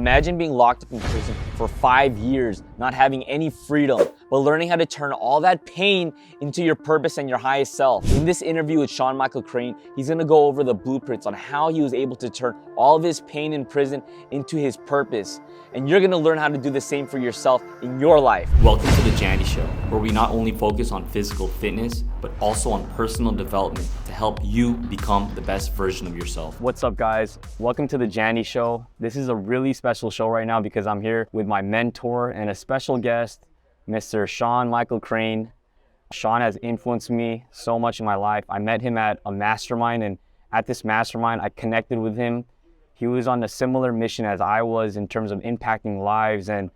Imagine being locked up in prison for 5 years, not having any freedom, but learning how to turn all that pain into your purpose and your highest self. In this interview with Sean Michael Crane, he's gonna go over the blueprints on how he was able to turn all of his pain in prison into his purpose. And you're gonna learn how to do the same for yourself in your life. Welcome to the Jandy Show, where we not only focus on physical fitness, but also on personal development to help you become the best version of yourself. What's up, guys? Welcome to the Jandy Show. This is a really special show right now because I'm here with my mentor and a special guest, Mr. Sean Michael Crane. Sean has influenced me so much in my life. I met him at a mastermind, and at this mastermind, I connected with him. He was on a similar mission as I was in terms of impacting lives, and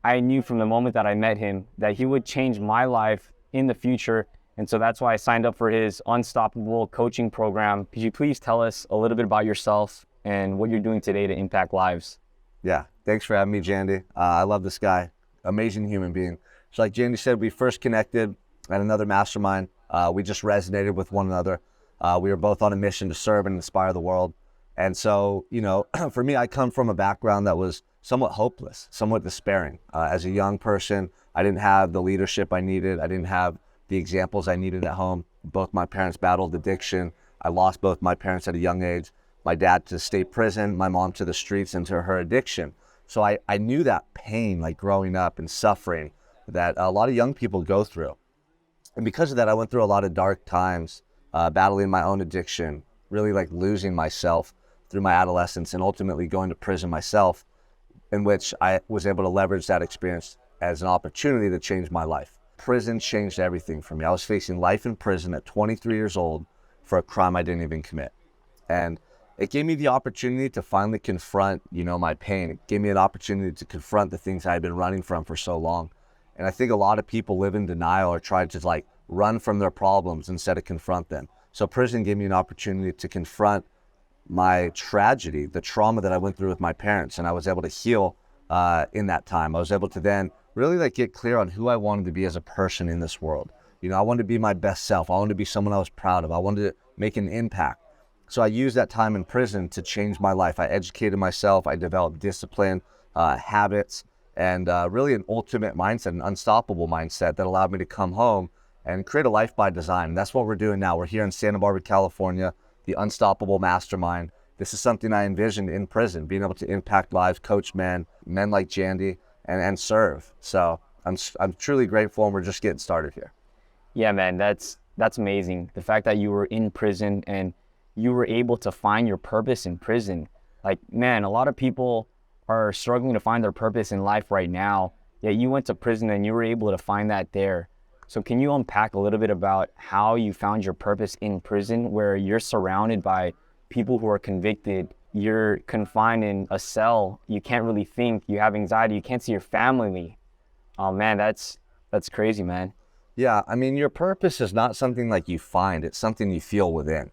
I knew from the moment that I met him that he would change my life in the future. And so that's why I signed up for his Unstoppable coaching program. Could you please tell us a little bit about yourself and what you're doing today to impact lives? Yeah, thanks for having me, Jandy. I love this guy, amazing human being. So like Jandy said, we first connected at another mastermind. We just resonated with one another. We were both on a mission to serve and inspire the world. And so, you know, for me, I come from a background that was somewhat hopeless, somewhat despairing. As a young person, I didn't have the leadership I needed. I didn't have the examples I needed at home. Both my parents battled addiction. I lost both my parents at a young age. My dad to state prison, my mom to the streets and to her addiction. So I knew that pain, like growing up and suffering, that a lot of young people go through. And because of that, I went through a lot of dark times, battling my own addiction, really like losing myself through my adolescence and ultimately going to prison myself, in which I was able to leverage that experience as an opportunity to change my life. Prison changed everything for me. I was facing life in prison at 23 years old for a crime I didn't even commit. And it gave me the opportunity to finally confront, my pain. It gave me an opportunity to confront the things I had been running from for so long. And I think a lot of people live in denial or try to run from their problems instead of confront them. So prison gave me an opportunity to confront my tragedy, the trauma that I went through with my parents, and I was able to heal in that time. I was able to then really get clear on who I wanted to be as a person in this world. I wanted to be my best self. I wanted to be someone I was proud of. I wanted to make an impact. So I used that time in prison to change my life. I educated myself. I developed discipline, habits, and really an ultimate mindset, an unstoppable mindset that allowed me to come home and create a life by design. And that's what we're doing now. We're here in Santa Barbara, California, the Unstoppable Mastermind. This is something I envisioned in prison, being able to impact lives, coach men like Jandy, and serve. So I'm truly grateful, and we're just getting started here. Yeah, man, that's amazing. The fact that you were in prison and you were able to find your purpose in prison. Man, a lot of people are struggling to find their purpose in life right now, yet you went to prison and you were able to find that there. So can you unpack a little bit about how you found your purpose in prison, where you're surrounded by people who are convicted, you're confined in a cell, you can't really think, you have anxiety, you can't see your family? Oh man, that's crazy, man. Yeah, I mean, your purpose is not something like you find, it's something you feel within,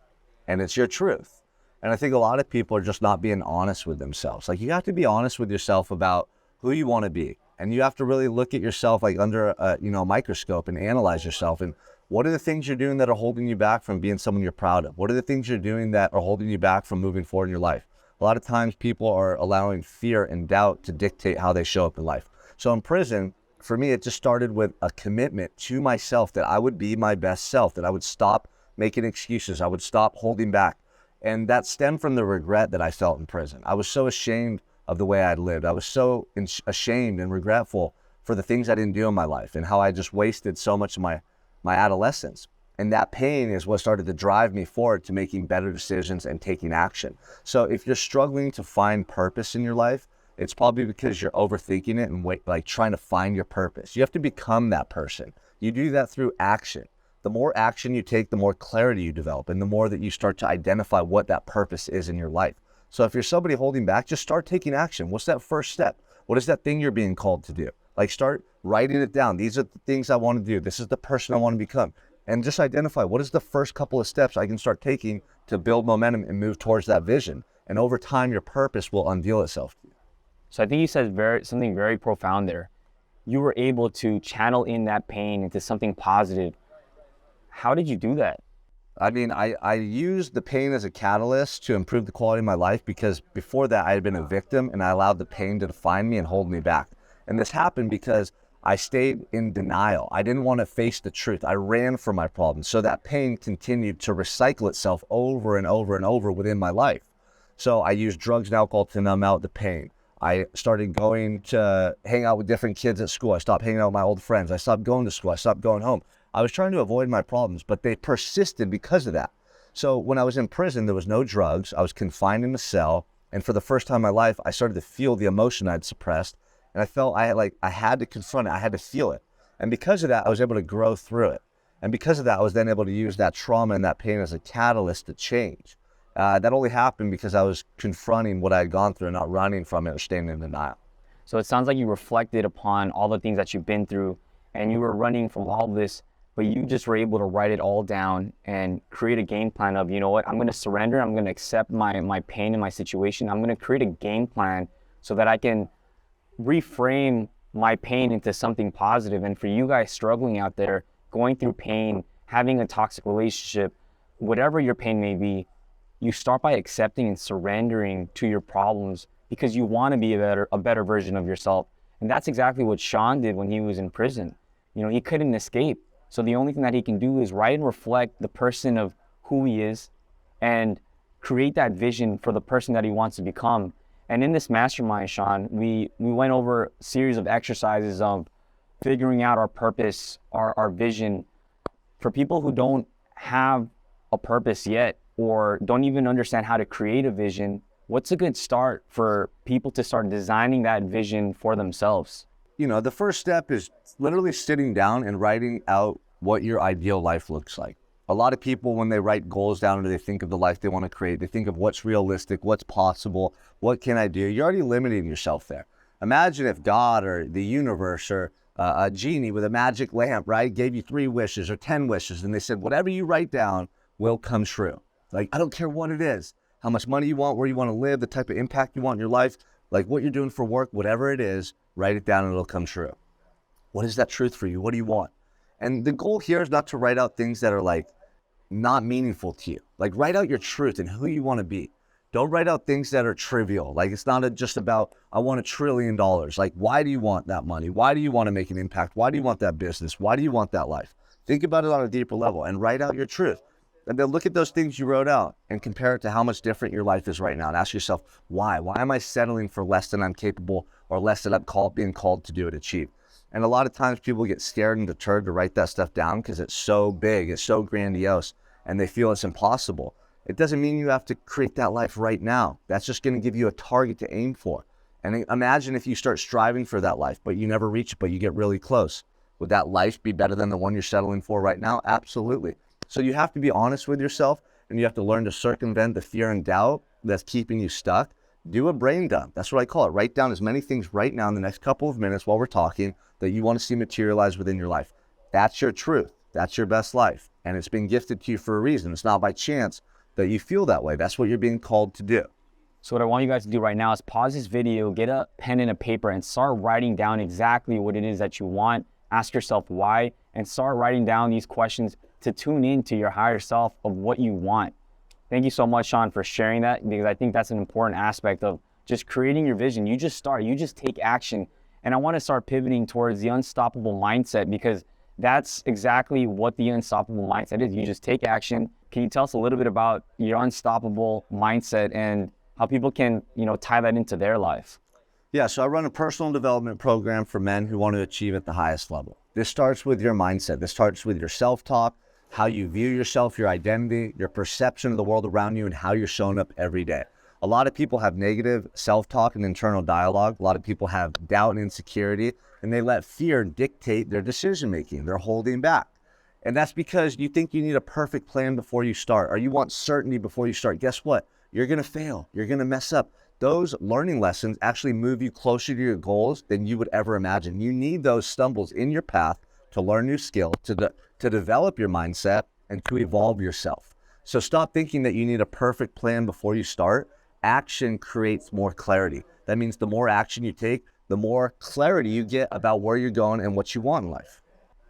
and it's your truth. And I think a lot of people are just not being honest with themselves. You have to be honest with yourself about who you want to be. And you have to really look at yourself under a microscope and analyze yourself. And what are the things you're doing that are holding you back from being someone you're proud of? What are the things you're doing that are holding you back from moving forward in your life? A lot of times people are allowing fear and doubt to dictate how they show up in life. So in prison, for me, it just started with a commitment to myself that I would be my best self, that I would stop making excuses, I would stop holding back. And that stemmed from the regret that I felt in prison. I was so ashamed of the way I'd lived. I was so ashamed and regretful for the things I didn't do in my life and how I just wasted so much of my adolescence. And that pain is what started to drive me forward to making better decisions and taking action. So if you're struggling to find purpose in your life, it's probably because you're overthinking it and trying to find your purpose. You have to become that person. You do that through action. The more action you take, the more clarity you develop, and the more that you start to identify what that purpose is in your life. So if you're somebody holding back, just start taking action. What's that first step? What is that thing you're being called to do? Start writing it down. These are the things I want to do. This is the person I want to become. And just identify what is the first couple of steps I can start taking to build momentum and move towards that vision. And over time, your purpose will unveil itself to you. So I think you said something very profound there. You were able to channel in that pain into something positive. How did you do that? I mean, I used the pain as a catalyst to improve the quality of my life, because before that I had been a victim and I allowed the pain to define me and hold me back. And this happened because I stayed in denial. I didn't want to face the truth. I ran from my problems. So that pain continued to recycle itself over and over and over within my life. So I used drugs and alcohol to numb out the pain. I started going to hang out with different kids at school. I stopped hanging out with my old friends. I stopped going to school. I stopped going home. I was trying to avoid my problems, but they persisted because of that. So when I was in prison, there was no drugs. I was confined in a cell. And for the first time in my life, I started to feel the emotion I'd suppressed. And I felt I had to confront it. I had to feel it. And because of that, I was able to grow through it. And because of that, I was then able to use that trauma and that pain as a catalyst to change. That only happened because I was confronting what I had gone through and not running from it or staying in denial. So it sounds like you reflected upon all the things that you've been through and you were running from all this, but you just were able to write it all down and create a game plan of, you know what, I'm going to surrender. I'm going to accept my pain and my situation. I'm going to create a game plan so that I can reframe my pain into something positive. And for you guys struggling out there, going through pain, having a toxic relationship, whatever your pain may be, you start by accepting and surrendering to your problems because you want to be a better version of yourself. And that's exactly what Sean did when he was in prison. You know, he couldn't escape. So the only thing that he can do is write and reflect the person of who he is and create that vision for the person that he wants to become. And in this mastermind, Sean, we went over a series of exercises of figuring out our purpose, our vision. For people who don't have a purpose yet or don't even understand how to create a vision, what's a good start for people to start designing that vision for themselves? You know, the first step is literally sitting down and writing out what your ideal life looks like. A lot of people, when they write goals down or they think of the life they want to create, they think of what's realistic, what's possible, what can I do? You're already limiting yourself there. Imagine if God or the universe or a genie with a magic lamp, right, gave you 3 wishes or 10 wishes, and they said, whatever you write down will come true. Like, I don't care what it is, how much money you want, where you want to live, the type of impact you want in your life, like what you're doing for work, whatever it is, write it down and it'll come true. What is that truth for you? What do you want? And the goal here is not to write out things that are like not meaningful to you. Like, write out your truth and who you want to be. Don't write out things that are trivial. Like, it's not just about, I want $1 trillion. Like, why do you want that money? Why do you want to make an impact? Why do you want that business? Why do you want that life? Think about it on a deeper level and write out your truth. And then look at those things you wrote out and compare it to how much different your life is right now. And ask yourself, why? Why am I settling for less than I'm capable or less than I'm being called to do and achieve? And a lot of times people get scared and deterred to write that stuff down because it's so big, it's so grandiose, and they feel it's impossible. It doesn't mean you have to create that life right now. That's just going to give you a target to aim for. And imagine if you start striving for that life, but you never reach it, but you get really close. Would that life be better than the one you're settling for right now? Absolutely. So you have to be honest with yourself, and you have to learn to circumvent the fear and doubt that's keeping you stuck. Do a brain dump. That's what I call it. Write down as many things right now in the next couple of minutes while we're talking that you want to see materialize within your life. That's your truth. That's your best life. And it's been gifted to you for a reason. It's not by chance that you feel that way. That's what you're being called to do. So what I want you guys to do right now is pause this video, get a pen and a paper, and start writing down exactly what it is that you want. Ask yourself why, and start writing down these questions to tune in to your higher self of what you want. Thank you so much, Sean, for sharing that, because I think that's an important aspect of just creating your vision. You just start, you just take action. And I want to start pivoting towards the unstoppable mindset, because that's exactly what the unstoppable mindset is. You just take action. Can you tell us a little bit about your unstoppable mindset and how people can, tie that into their life? Yeah, so I run a personal development program for men who want to achieve at the highest level. This starts with your mindset. This starts with your self-talk, how you view yourself, your identity, your perception of the world around you, and how you're showing up every day. A lot of people have negative self-talk and internal dialogue. A lot of people have doubt and insecurity, and they let fear dictate their decision-making. They're holding back. And that's because you think you need a perfect plan before you start, or you want certainty before you start. Guess what? You're going to fail. You're going to mess up. Those learning lessons actually move you closer to your goals than you would ever imagine. You need those stumbles in your path to learn new skills, to develop your mindset, and to evolve yourself. So stop thinking that you need a perfect plan before you start. Action creates more clarity. That means the more action you take, the more clarity you get about where you're going and what you want in life.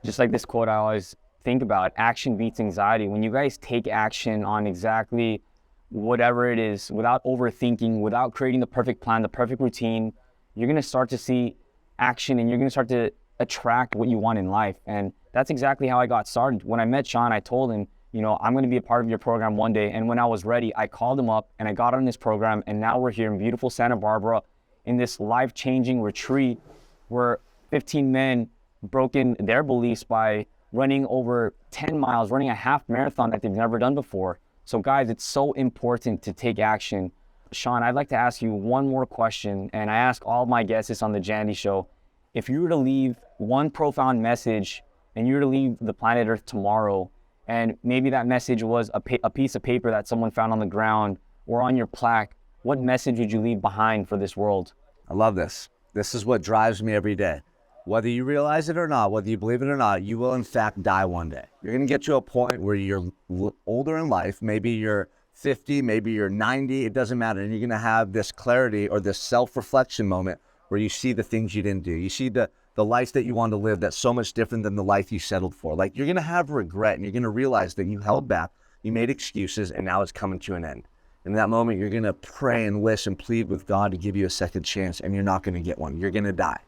Just like this quote I always think about, action beats anxiety. When you guys take action on exactly whatever it is, without overthinking, without creating the perfect plan, the perfect routine, you're gonna start to see action and you're gonna start to attract what you want in life. And that's exactly how I got started. When I met Sean, I told him, you know, I'm gonna be a part of your program one day. And when I was ready, I called him up and I got on this program. And now we're here in beautiful Santa Barbara in this life-changing retreat where 15 men broken their beliefs by running over 10 miles, running a half marathon that they've never done before. So guys, it's so important to take action. Sean, I'd like to ask you one more question, and I ask all my guests on the Jandy Show. If you were to leave one profound message and you were to leave the planet Earth tomorrow, and maybe that message was a piece of paper that someone found on the ground or on your plaque, what message would you leave behind for this world? I love this. This is what drives me every day. Whether you realize it or not, whether you believe it or not, you will in fact die one day. You're going to get to a point where you're older in life. Maybe you're 50, maybe you're 90, it doesn't matter. And you're going to have this clarity or this self-reflection moment where you see the things you didn't do. You see the life that you want to live that's so much different than the life you settled for. Like, you're going to have regret and you're going to realize that you held back, you made excuses, and now it's coming to an end. In that moment, you're going to pray and wish and plead with God to give you a second chance, and you're not going to get one. You're going to die.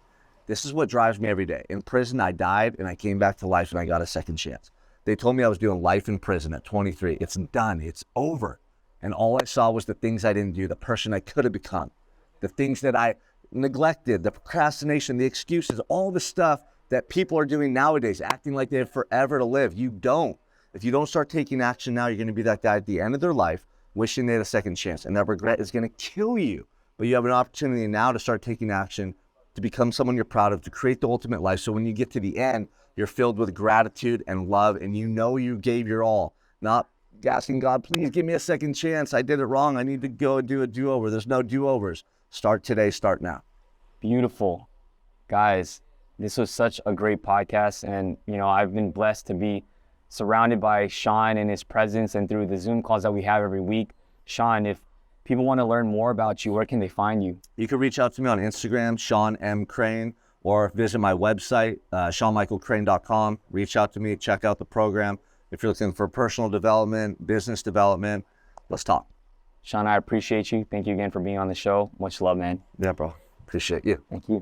This is what drives me every day. In prison, I died and I came back to life and I got a second chance. They told me I was doing life in prison at 23. It's done. It's over. And all I saw was the things I didn't do, the person I could have become, the things that I neglected, the procrastination, the excuses, all the stuff that people are doing nowadays, acting like they have forever to live. You don't. If you don't start taking action now, you're going to be that guy at the end of their life wishing they had a second chance. And that regret is going to kill you. But you have an opportunity now to start taking action, to become someone you're proud of, to create the ultimate life. So when you get to the end, you're filled with gratitude and love, and you know you gave your all, not asking God, please give me a second chance. I did it wrong. I need to go and do a do-over. There's no do-overs. Start today, start now. Beautiful. Guys, this was such a great podcast. And, you know, I've been blessed to be surrounded by Sean and his presence and through the Zoom calls that we have every week. Sean, if people want to learn more about you, where can they find you? You can reach out to me on Instagram, Sean M. Crane, or visit my website, SeanMichaelCrane.com. Reach out to me, check out the program. If you're looking for personal development, business development, let's talk. Sean, I appreciate you. Thank you again for being on the show. Much love, man. Yeah, bro. Appreciate you. Thank you.